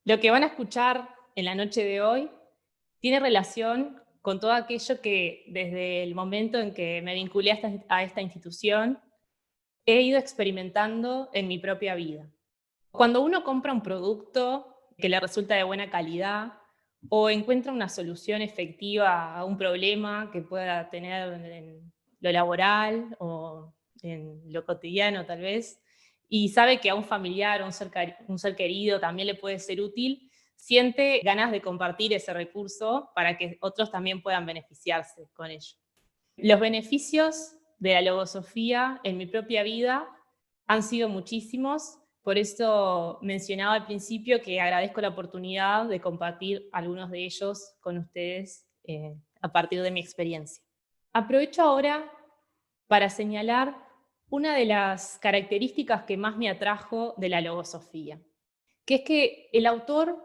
Lo que van a escuchar en la noche de hoy tiene relación con todo aquello que desde el momento en que me vinculé a esta institución he ido experimentando en mi propia vida. Cuando uno compra un producto que le resulta de buena calidad o encuentra una solución efectiva a un problema que pueda tener en lo laboral o en lo cotidiano tal vez, y sabe que a un familiar o un ser querido también le puede ser útil, siente ganas de compartir ese recurso para que otros también puedan beneficiarse con ello. Los beneficios de la logosofía en mi propia vida han sido muchísimos, por eso mencionaba al principio que agradezco la oportunidad de compartir algunos de ellos con ustedes a partir de mi experiencia. Aprovecho ahora para señalar una de las características que más me atrajo de la logosofía, que es que el autor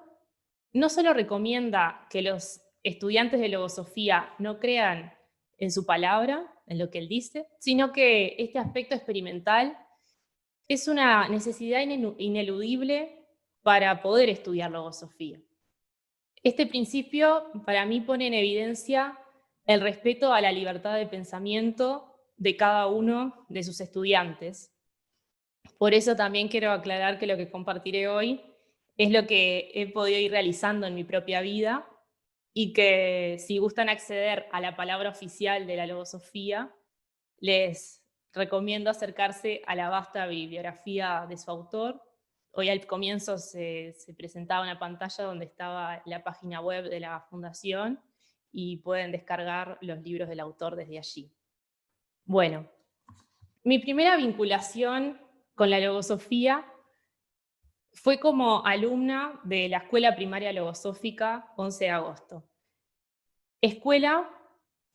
no solo recomienda que los estudiantes de logosofía no crean en su palabra, en lo que él dice, sino que este aspecto experimental es una necesidad ineludible para poder estudiar logosofía. Este principio para mí pone en evidencia el respeto a la libertad de pensamiento de cada uno de sus estudiantes. Por eso también quiero aclarar que lo que compartiré hoy es lo que he podido ir realizando en mi propia vida y que si gustan acceder a la palabra oficial de la logosofía, les recomiendo acercarse a la vasta bibliografía de su autor. Hoy al comienzo se presentaba una pantalla donde estaba la página web de la fundación y pueden descargar los libros del autor desde allí. Bueno, mi primera vinculación con la logosofía fue como alumna de la Escuela Primaria Logosófica 11 de agosto. Escuela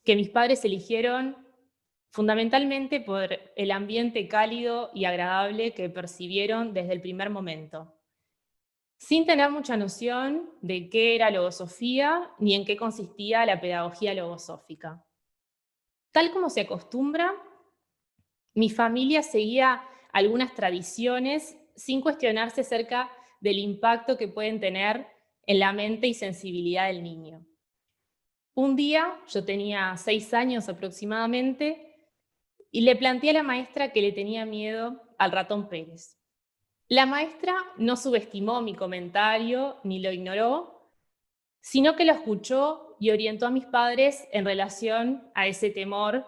que mis padres eligieron fundamentalmente por el ambiente cálido y agradable que percibieron desde el primer momento, sin tener mucha noción de qué era logosofía ni en qué consistía la pedagogía logosófica. Tal como se acostumbra, mi familia seguía algunas tradiciones sin cuestionarse acerca del impacto que pueden tener en la mente y sensibilidad del niño. Un día, yo tenía 6 años aproximadamente, y le planteé a la maestra que le tenía miedo al ratón Pérez. La maestra no subestimó mi comentario ni lo ignoró, sino que lo escuchó y orientó a mis padres en relación a ese temor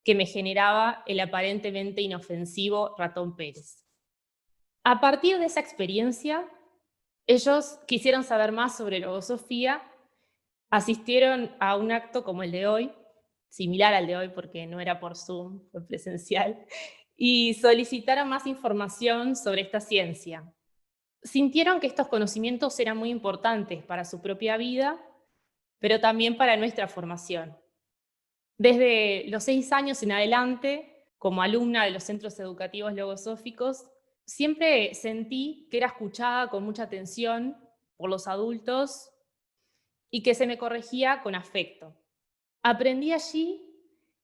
que me generaba el aparentemente inofensivo ratón Pérez. A partir de esa experiencia, ellos quisieron saber más sobre logosofía, asistieron a un acto como el de hoy, similar al de hoy porque no era por Zoom, fue presencial, y solicitaron más información sobre esta ciencia. Sintieron que estos conocimientos eran muy importantes para su propia vida, pero también para nuestra formación. Desde los 6 años en adelante, como alumna de los centros educativos logosóficos, siempre sentí que era escuchada con mucha atención por los adultos y que se me corregía con afecto. Aprendí allí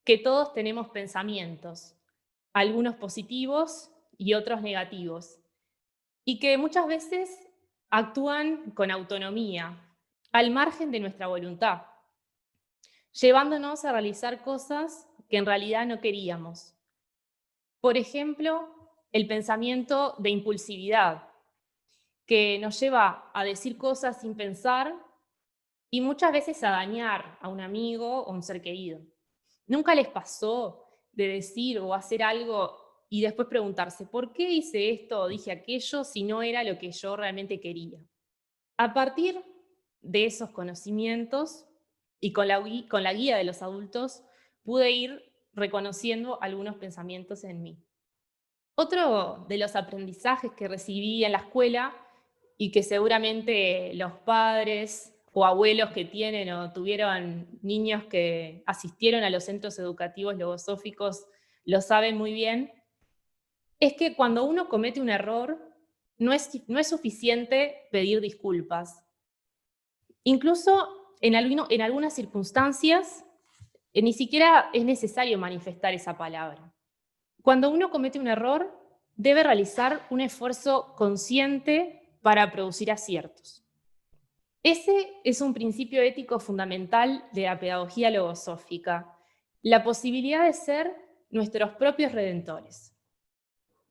que todos tenemos pensamientos, algunos positivos y otros negativos, y que muchas veces actúan con autonomía, al margen de nuestra voluntad, llevándonos a realizar cosas que en realidad no queríamos. Por ejemplo, el pensamiento de impulsividad, que nos lleva a decir cosas sin pensar y muchas veces a dañar a un amigo o un ser querido. ¿Nunca les pasó de decir o hacer algo y después preguntarse, ¿por qué hice esto o dije aquello si no era lo que yo realmente quería? A partir de esos conocimientos y con la guía de los adultos, pude ir reconociendo algunos pensamientos en mí. Otro de los aprendizajes que recibí en la escuela y que seguramente los padres o abuelos que tienen o tuvieron niños que asistieron a los centros educativos logosóficos lo saben muy bien, es que cuando uno comete un error, no es suficiente pedir disculpas. Incluso en algunas circunstancias, ni siquiera es necesario manifestar esa palabra. Cuando uno comete un error, debe realizar un esfuerzo consciente para producir aciertos. Ese es un principio ético fundamental de la pedagogía logosófica, la posibilidad de ser nuestros propios redentores.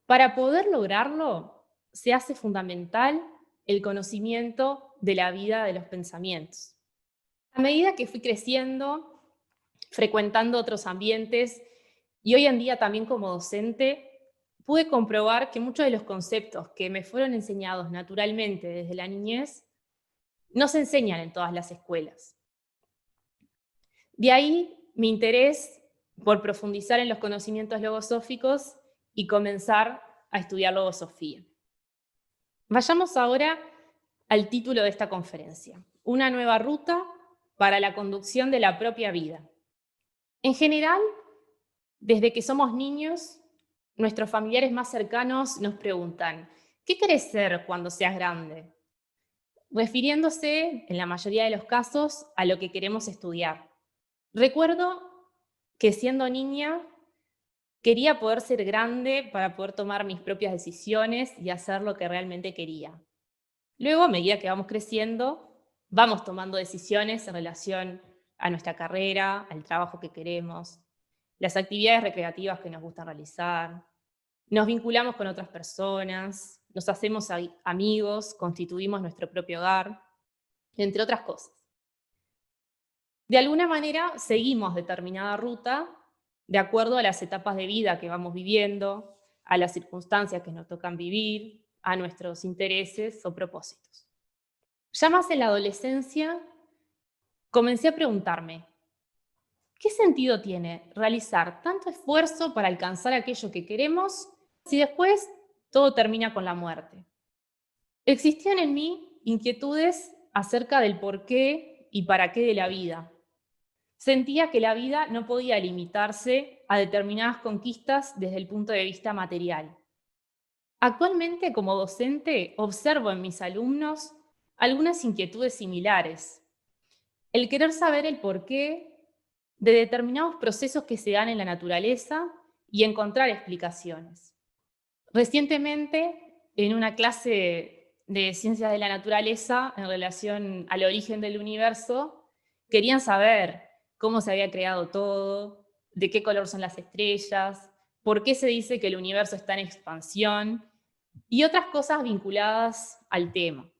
Para poder lograrlo, se hace fundamental el conocimiento de la vida de los pensamientos. A medida que fui creciendo, frecuentando otros ambientes y hoy en día también como docente, pude comprobar que muchos de los conceptos que me fueron enseñados naturalmente desde la niñez no se enseñan en todas las escuelas. De ahí mi interés por profundizar en los conocimientos logosóficos y comenzar a estudiar logosofía. Vayamos ahora al título de esta conferencia: Una nueva ruta para la conducción de la propia vida. En general, desde que somos niños, nuestros familiares más cercanos nos preguntan: ¿qué querés ser cuando seas grande? Refiriéndose, en la mayoría de los casos, a lo que queremos estudiar. Recuerdo que siendo niña quería poder ser grande para poder tomar mis propias decisiones y hacer lo que realmente quería. Luego, a medida que vamos creciendo, vamos tomando decisiones en relación a nuestra carrera, al trabajo que queremos, las actividades recreativas que nos gustan realizar, nos vinculamos con otras personas, nos hacemos amigos, constituimos nuestro propio hogar, entre otras cosas. De alguna manera, seguimos determinada ruta de acuerdo a las etapas de vida que vamos viviendo, a las circunstancias que nos tocan vivir, a nuestros intereses o propósitos. Ya más en la adolescencia, comencé a preguntarme: ¿qué sentido tiene realizar tanto esfuerzo para alcanzar aquello que queremos si después todo termina con la muerte? Existían en mí inquietudes acerca del por qué y para qué de la vida. Sentía que la vida no podía limitarse a determinadas conquistas desde el punto de vista material. Actualmente, como docente, observo en mis alumnos algunas inquietudes similares. El querer saber el porqué de determinados procesos que se dan en la naturaleza y encontrar explicaciones. Recientemente, en una clase de ciencias de la naturaleza en relación al origen del universo, querían saber cómo se había creado todo, de qué color son las estrellas, por qué se dice que el universo está en expansión y otras cosas vinculadas al tema.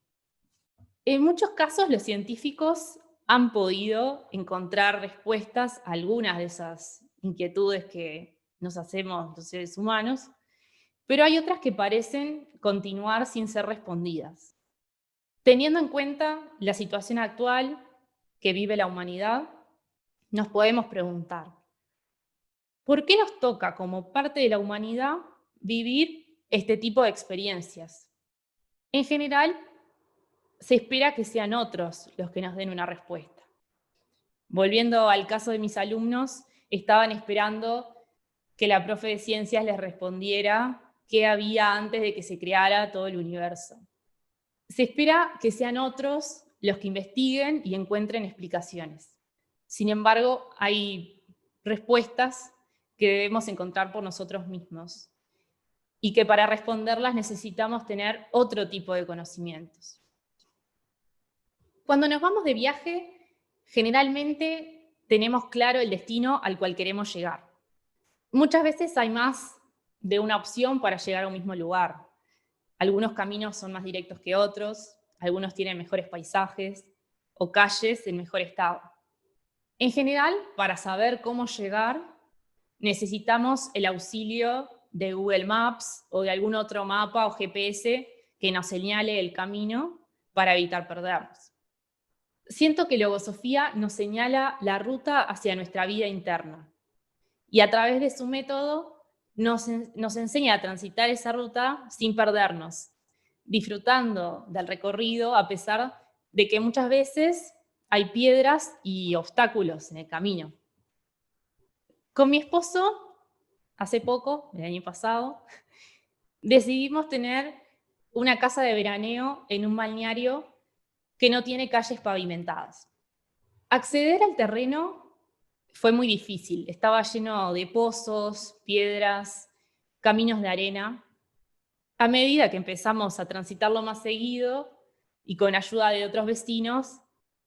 En muchos casos, los científicos han podido encontrar respuestas a algunas de esas inquietudes que nos hacemos los seres humanos, pero hay otras que parecen continuar sin ser respondidas. Teniendo en cuenta la situación actual que vive la humanidad, nos podemos preguntar: ¿por qué nos toca como parte de la humanidad vivir este tipo de experiencias? En general, se espera que sean otros los que nos den una respuesta. Volviendo al caso de mis alumnos, estaban esperando que la profe de ciencias les respondiera qué había antes de que se creara todo el universo. Se espera que sean otros los que investiguen y encuentren explicaciones. Sin embargo, hay respuestas que debemos encontrar por nosotros mismos y que para responderlas necesitamos tener otro tipo de conocimientos. Cuando nos vamos de viaje, generalmente tenemos claro el destino al cual queremos llegar. Muchas veces hay más de una opción para llegar a un mismo lugar. Algunos caminos son más directos que otros, algunos tienen mejores paisajes o calles en mejor estado. En general, para saber cómo llegar, necesitamos el auxilio de Google Maps o de algún otro mapa o GPS que nos señale el camino para evitar perdernos. Siento que Logosofía nos señala la ruta hacia nuestra vida interna y a través de su método nos enseña a transitar esa ruta sin perdernos, disfrutando del recorrido a pesar de que muchas veces hay piedras y obstáculos en el camino. Con mi esposo, hace poco, el año pasado, decidimos tener una casa de veraneo en un balneario que no tiene calles pavimentadas. Acceder al terreno fue muy difícil, estaba lleno de pozos, piedras, caminos de arena. A medida que empezamos a transitarlo más seguido, y con ayuda de otros vecinos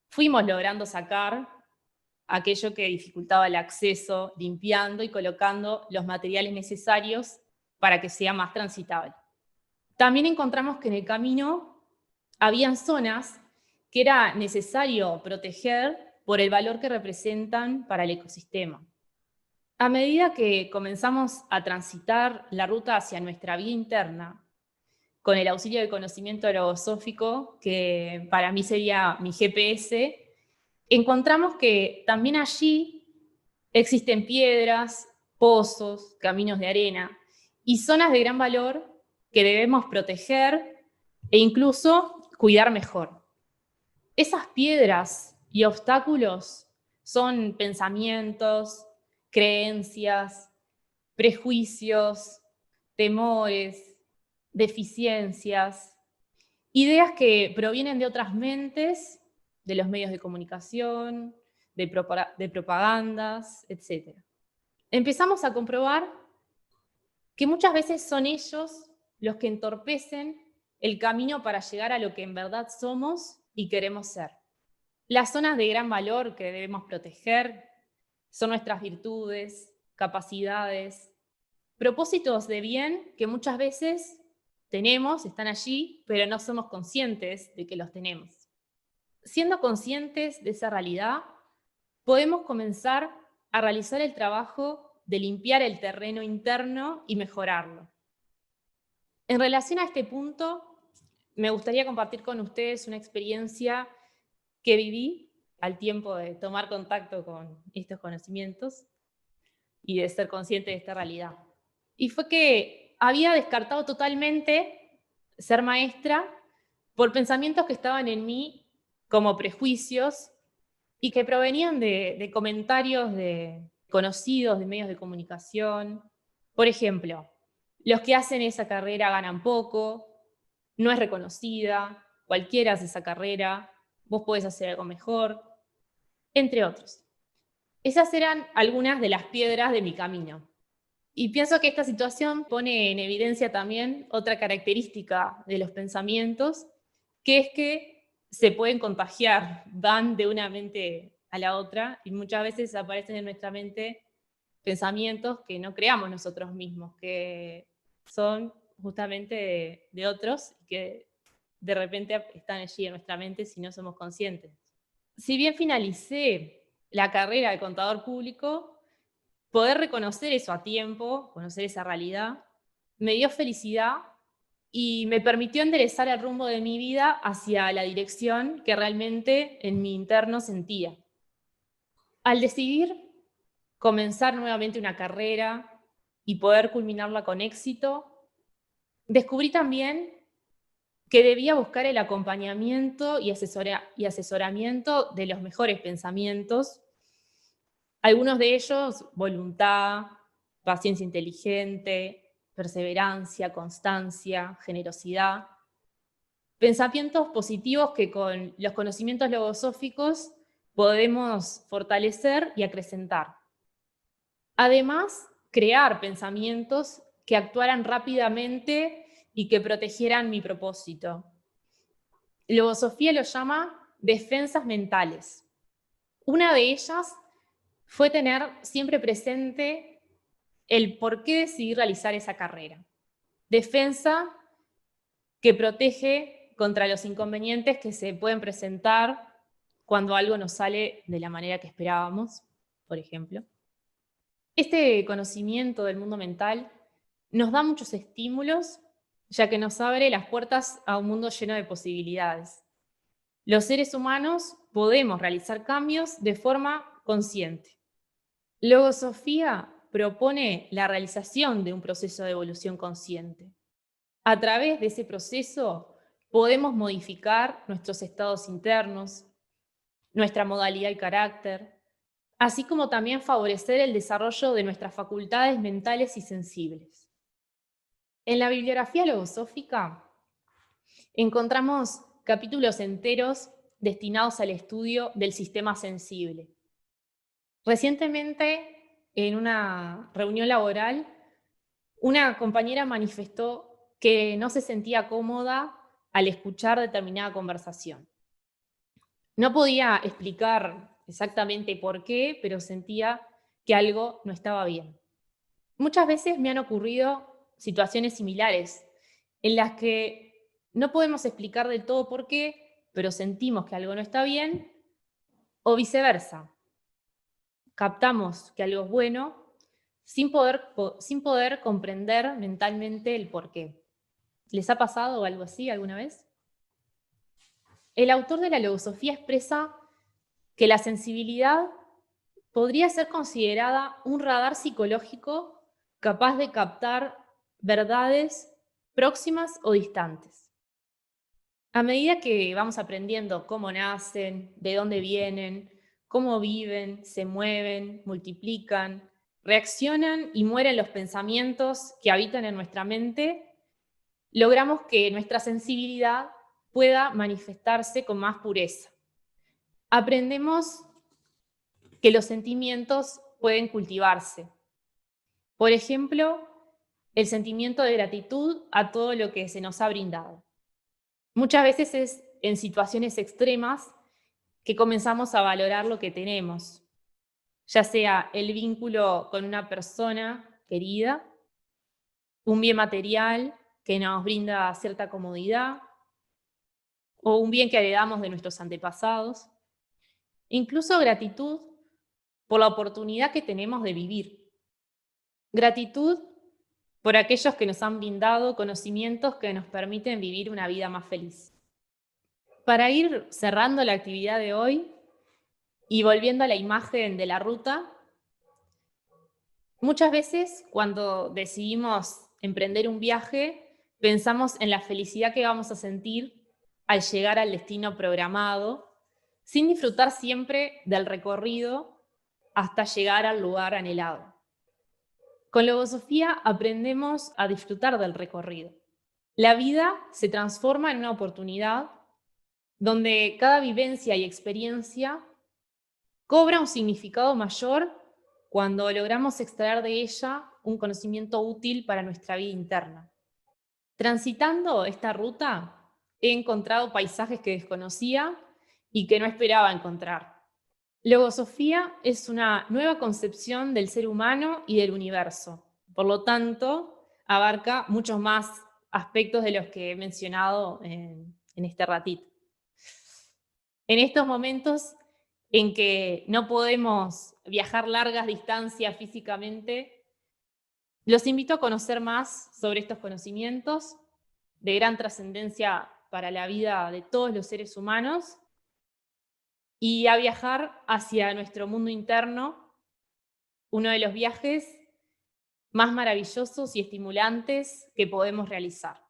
fuimos logrando sacar aquello que dificultaba el acceso, limpiando y colocando los materiales necesarios para que sea más transitable. También encontramos que en el camino habían zonas que era necesario proteger por el valor que representan para el ecosistema. A medida que comenzamos a transitar la ruta hacia nuestra vida interna, con el auxilio del conocimiento logosófico, que para mí sería mi GPS, encontramos que también allí existen piedras, pozos, caminos de arena y zonas de gran valor que debemos proteger e incluso cuidar mejor. Esas piedras y obstáculos son pensamientos, creencias, prejuicios, temores, deficiencias, ideas que provienen de otras mentes, de los medios de comunicación, de propagandas, etc. Empezamos a comprobar que muchas veces son ellos los que entorpecen el camino para llegar a lo que en verdad somos y queremos ser. Las zonas de gran valor que debemos proteger son nuestras virtudes, capacidades, propósitos de bien que muchas veces tenemos, están allí, pero no somos conscientes de que los tenemos. Siendo conscientes de esa realidad, podemos comenzar a realizar el trabajo de limpiar el terreno interno y mejorarlo. En relación a este punto, me gustaría compartir con ustedes una experiencia que viví al tiempo de tomar contacto con estos conocimientos y de ser consciente de esta realidad. Y fue que había descartado totalmente ser maestra por pensamientos que estaban en mí como prejuicios y que provenían de comentarios de conocidos, de medios de comunicación. Por ejemplo, los que hacen esa carrera ganan poco, no es reconocida, cualquiera hace esa carrera, vos podés hacer algo mejor, entre otros. Esas eran algunas de las piedras de mi camino. Y pienso que esta situación pone en evidencia también otra característica de los pensamientos, que es que se pueden contagiar, van de una mente a la otra y muchas veces aparecen en nuestra mente pensamientos que no creamos nosotros mismos, que son justamente de otros y que de repente están allí en nuestra mente si no somos conscientes. Si bien finalicé la carrera de contador público, poder reconocer eso a tiempo, conocer esa realidad, me dio felicidad y me permitió enderezar el rumbo de mi vida hacia la dirección que realmente en mi interno sentía. Al decidir comenzar nuevamente una carrera y poder culminarla con éxito, descubrí también que debía buscar el acompañamiento y asesoramiento de los mejores pensamientos, algunos de ellos voluntad, paciencia inteligente, perseverancia, constancia, generosidad, pensamientos positivos que con los conocimientos logosóficos podemos fortalecer y acrecentar. Además, crear pensamientos que actuaran rápidamente y que protegieran mi propósito. Logosofía lo llama defensas mentales. Una de ellas fue tener siempre presente el por qué decidí realizar esa carrera. Defensa que protege contra los inconvenientes que se pueden presentar cuando algo no sale de la manera que esperábamos, por ejemplo. Este conocimiento del mundo mental nos da muchos estímulos, ya que nos abre las puertas a un mundo lleno de posibilidades. Los seres humanos podemos realizar cambios de forma consciente. Logosofía propone la realización de un proceso de evolución consciente. A través de ese proceso podemos modificar nuestros estados internos, nuestra modalidad y carácter, así como también favorecer el desarrollo de nuestras facultades mentales y sensibles. En la bibliografía logosófica encontramos capítulos enteros destinados al estudio del sistema sensible. Recientemente, en una reunión laboral, una compañera manifestó que no se sentía cómoda al escuchar determinada conversación. No podía explicar exactamente por qué, pero sentía que algo no estaba bien. Muchas veces me han ocurrido situaciones similares en las que no podemos explicar del todo por qué, pero sentimos que algo no está bien, o viceversa. Captamos que algo es bueno sin poder comprender mentalmente el por qué. ¿Les ha pasado algo así alguna vez? El autor de la logosofía expresa que la sensibilidad podría ser considerada un radar psicológico capaz de captar verdades próximas o distantes. A medida que vamos aprendiendo cómo nacen, de dónde vienen, cómo viven, se mueven, multiplican, reaccionan y mueren los pensamientos que habitan en nuestra mente, logramos que nuestra sensibilidad pueda manifestarse con más pureza. Aprendemos que los sentimientos pueden cultivarse. Por ejemplo, el sentimiento de gratitud a todo lo que se nos ha brindado. Muchas veces es en situaciones extremas que comenzamos a valorar lo que tenemos, ya sea el vínculo con una persona querida, un bien material que nos brinda cierta comodidad, o un bien que heredamos de nuestros antepasados. Incluso gratitud por la oportunidad que tenemos de vivir. Gratitud por aquellos que nos han brindado conocimientos que nos permiten vivir una vida más feliz. Para ir cerrando la actividad de hoy y volviendo a la imagen de la ruta, muchas veces cuando decidimos emprender un viaje, pensamos en la felicidad que vamos a sentir al llegar al destino programado, sin disfrutar siempre del recorrido hasta llegar al lugar anhelado. Con logosofía aprendemos a disfrutar del recorrido. La vida se transforma en una oportunidad donde cada vivencia y experiencia cobra un significado mayor cuando logramos extraer de ella un conocimiento útil para nuestra vida interna. Transitando esta ruta, he encontrado paisajes que desconocía y que no esperaba encontrar. Logosofía es una nueva concepción del ser humano y del universo. Por lo tanto, abarca muchos más aspectos de los que he mencionado en este ratito. En estos momentos en que no podemos viajar largas distancias físicamente, los invito a conocer más sobre estos conocimientos de gran trascendencia para la vida de todos los seres humanos y a viajar hacia nuestro mundo interno, uno de los viajes más maravillosos y estimulantes que podemos realizar.